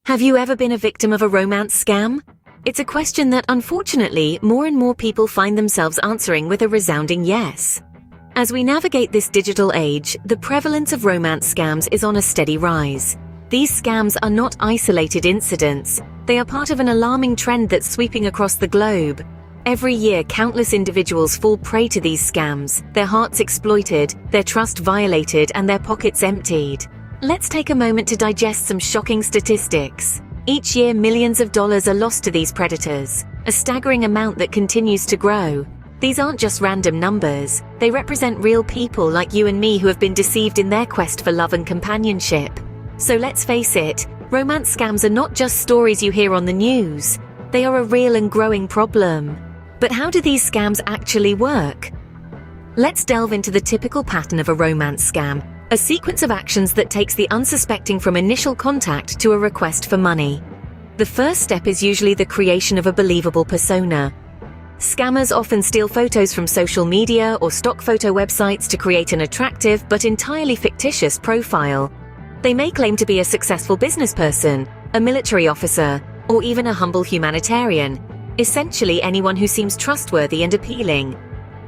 Have you ever been a victim of a romance scam? It's a question that, unfortunately, more and more people find themselves answering with a resounding yes. As we navigate this digital age, the prevalence of romance scams is on a steady rise. These scams are not isolated incidents. They are part of an alarming trend that's sweeping across the globe. Every year, countless individuals fall prey to these scams, their hearts exploited, their trust violated, and their pockets emptied. Let's take a moment to digest some shocking statistics. Each year, millions of dollars are lost to these predators, a staggering amount that continues to grow. These aren't just random numbers. They represent real people like you and me who have been deceived in their quest for love and companionship. So let's face it, romance scams are not just stories you hear on the news. They are a real and growing problem. But how do these scams actually work? Let's delve into the typical pattern of a romance scam, a sequence of actions that takes the unsuspecting from initial contact to a request for money. The first step is usually the creation of a believable persona. Scammers often steal photos from social media or stock photo websites to create an attractive but entirely fictitious profile. They may claim to be a successful business person, a military officer, or even a humble humanitarian, essentially anyone who seems trustworthy and appealing.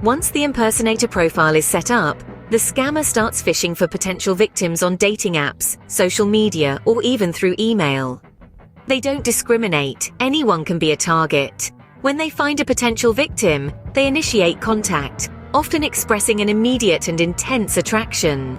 Once the impersonator profile is set up, the scammer starts fishing for potential victims on dating apps, social media, or even through email. They don't discriminate. Anyone can be a target. When they find a potential victim, they initiate contact, often expressing an immediate and intense attraction.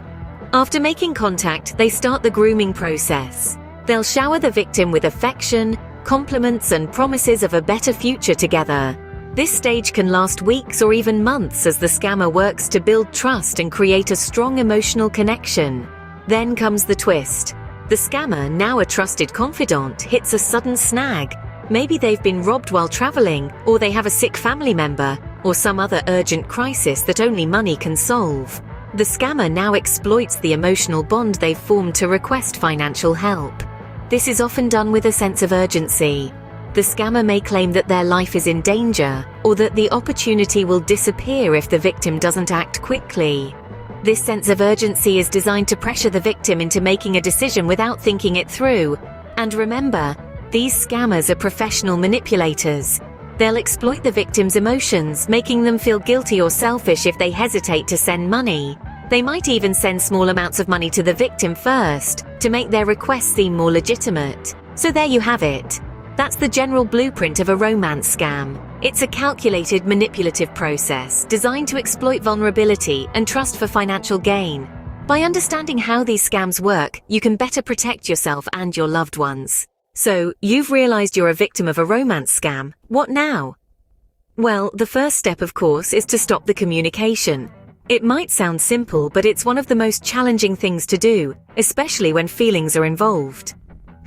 After making contact, they start the grooming process. They'll shower the victim with affection, compliments, and promises of a better future together. This stage can last weeks or even months as the scammer works to build trust and create a strong emotional connection. Then comes the twist. The scammer, now a trusted confidant, hits a sudden snag. Maybe they've been robbed while traveling, or they have a sick family member, or some other urgent crisis that only money can solve. The scammer now exploits the emotional bond they've formed to request financial help. This is often done with a sense of urgency. The scammer may claim that their life is in danger, or that the opportunity will disappear if the victim doesn't act quickly. This sense of urgency is designed to pressure the victim into making a decision without thinking it through. And remember, these scammers are professional manipulators. They'll exploit the victim's emotions, making them feel guilty or selfish if they hesitate to send money. They might even send small amounts of money to the victim first, to make their request seem more legitimate. So there you have it. That's the general blueprint of a romance scam. It's a calculated, manipulative process designed to exploit vulnerability and trust for financial gain. By understanding how these scams work, you can better protect yourself and your loved ones. So, you've realized you're a victim of a romance scam. What now? Well, the first step, of course, is to stop the communication. It might sound simple, but it's one of the most challenging things to do, especially when feelings are involved.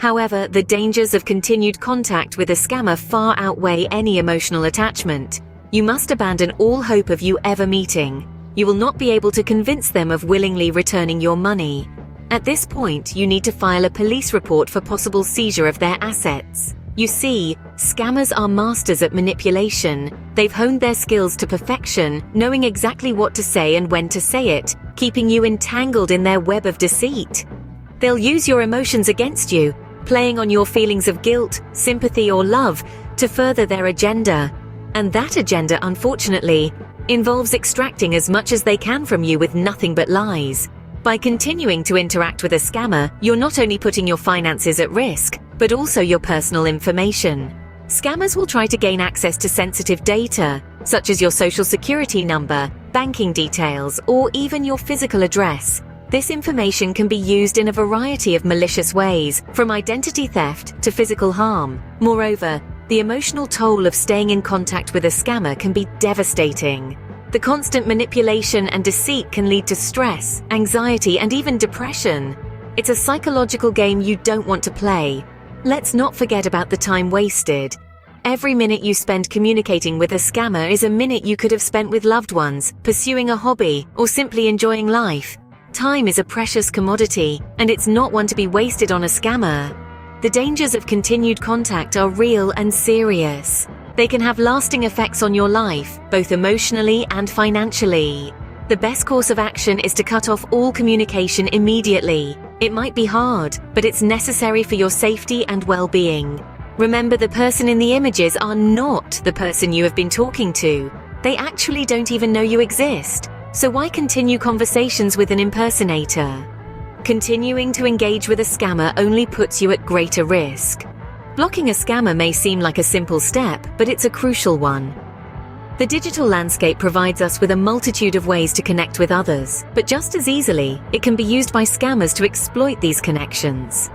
However, the dangers of continued contact with a scammer far outweigh any emotional attachment. You must abandon all hope of you ever meeting. You will not be able to convince them of willingly returning your money. At this point, you need to file a police report for possible seizure of their assets. You see, scammers are masters at manipulation. They've honed their skills to perfection, knowing exactly what to say and when to say it, keeping you entangled in their web of deceit. They'll use your emotions against you, playing on your feelings of guilt, sympathy, or love to further their agenda. And that agenda, unfortunately, involves extracting as much as they can from you with nothing but lies. By continuing to interact with a scammer, you're not only putting your finances at risk, but also your personal information. Scammers will try to gain access to sensitive data, such as your social security number, banking details, or even your physical address. This information can be used in a variety of malicious ways, from identity theft to physical harm. Moreover, the emotional toll of staying in contact with a scammer can be devastating. The constant manipulation and deceit can lead to stress, anxiety, and even depression. It's a psychological game you don't want to play. Let's not forget about the time wasted. Every minute you spend communicating with a scammer is a minute you could have spent with loved ones, pursuing a hobby, or simply enjoying life. Time is a precious commodity, and it's not one to be wasted on a scammer. The dangers of continued contact are real and serious. They can have lasting effects on your life, both emotionally and financially. The best course of action is to cut off all communication immediately. It might be hard, but it's necessary for your safety and well-being. Remember, the person in the images are not the person you have been talking to. They actually don't even know you exist. So why continue conversations with an impersonator? Continuing to engage with a scammer only puts you at greater risk. Blocking a scammer may seem like a simple step, but it's a crucial one. The digital landscape provides us with a multitude of ways to connect with others, but just as easily, it can be used by scammers to exploit these connections.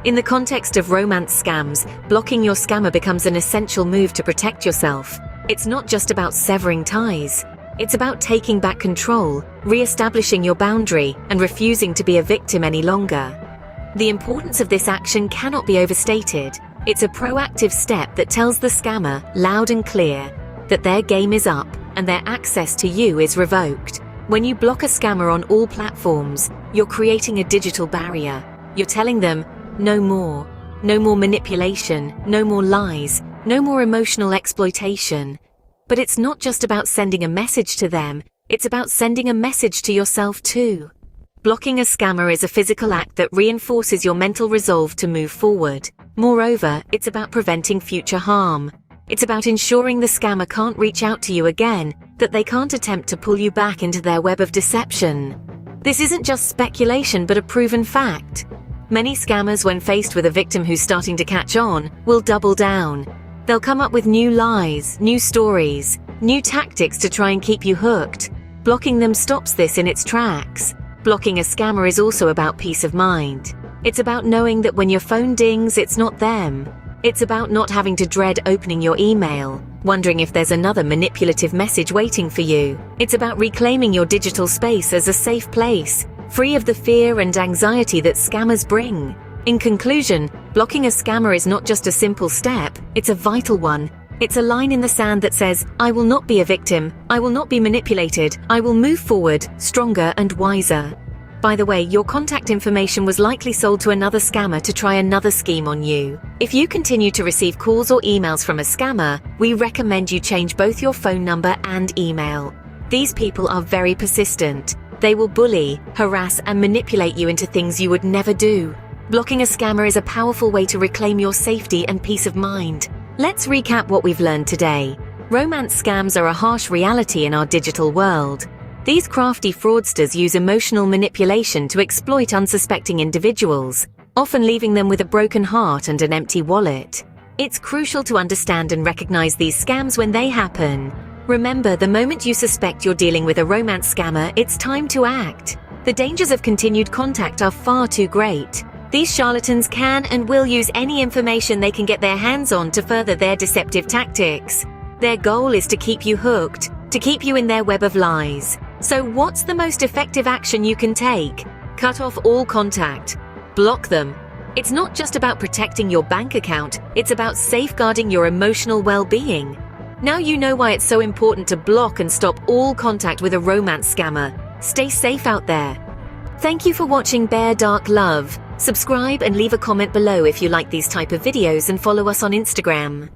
In the context of romance scams, blocking your scammer becomes an essential move to protect yourself. It's not just about severing ties. It's about taking back control, re-establishing your boundary, and refusing to be a victim any longer. The importance of this action cannot be overstated. It's a proactive step that tells the scammer, loud and clear, that their game is up and their access to you is revoked. When you block a scammer on all platforms, you're creating a digital barrier. You're telling them, no more. No more manipulation, no more lies, no more emotional exploitation. But it's not just about sending a message to them, it's about sending a message to yourself too. Blocking a scammer is a physical act that reinforces your mental resolve to move forward. Moreover, it's about preventing future harm. It's about ensuring the scammer can't reach out to you again, that they can't attempt to pull you back into their web of deception. This isn't just speculation but a proven fact. Many scammers, when faced with a victim who's starting to catch on, will double down. They'll come up with new lies, new stories, new tactics to try and keep you hooked. Blocking them stops this in its tracks. Blocking a scammer is also about peace of mind. It's about knowing that when your phone dings, it's not them. It's about not having to dread opening your email, wondering if there's another manipulative message waiting for you. It's about reclaiming your digital space as a safe place, free of the fear and anxiety that scammers bring. In conclusion, blocking a scammer is not just a simple step, it's a vital one. It's a line in the sand that says, I will not be a victim, I will not be manipulated, I will move forward, stronger and wiser. By the way, your contact information was likely sold to another scammer to try another scheme on you. If you continue to receive calls or emails from a scammer, we recommend you change both your phone number and email. These people are very persistent. They will bully, harass, and manipulate you into things you would never do. Blocking a scammer is a powerful way to reclaim your safety and peace of mind. Let's recap what we've learned today. Romance scams are a harsh reality in our digital world. These crafty fraudsters use emotional manipulation to exploit unsuspecting individuals, often leaving them with a broken heart and an empty wallet. It's crucial to understand and recognize these scams when they happen. Remember, the moment you suspect you're dealing with a romance scammer, it's time to act. The dangers of continued contact are far too great. These charlatans can and will use any information they can get their hands on to further their deceptive tactics. Their goal is to keep you hooked, to keep you in their web of lies. So what's the most effective action you can take? Cut off all contact. Block them. It's not just about protecting your bank account, it's about safeguarding your emotional well-being. Now you know why it's so important to block and stop all contact with a romance scammer. Stay safe out there. Thank you for watching Bare Dark Love. Subscribe and leave a comment below if you like these type of videos and follow us on Instagram.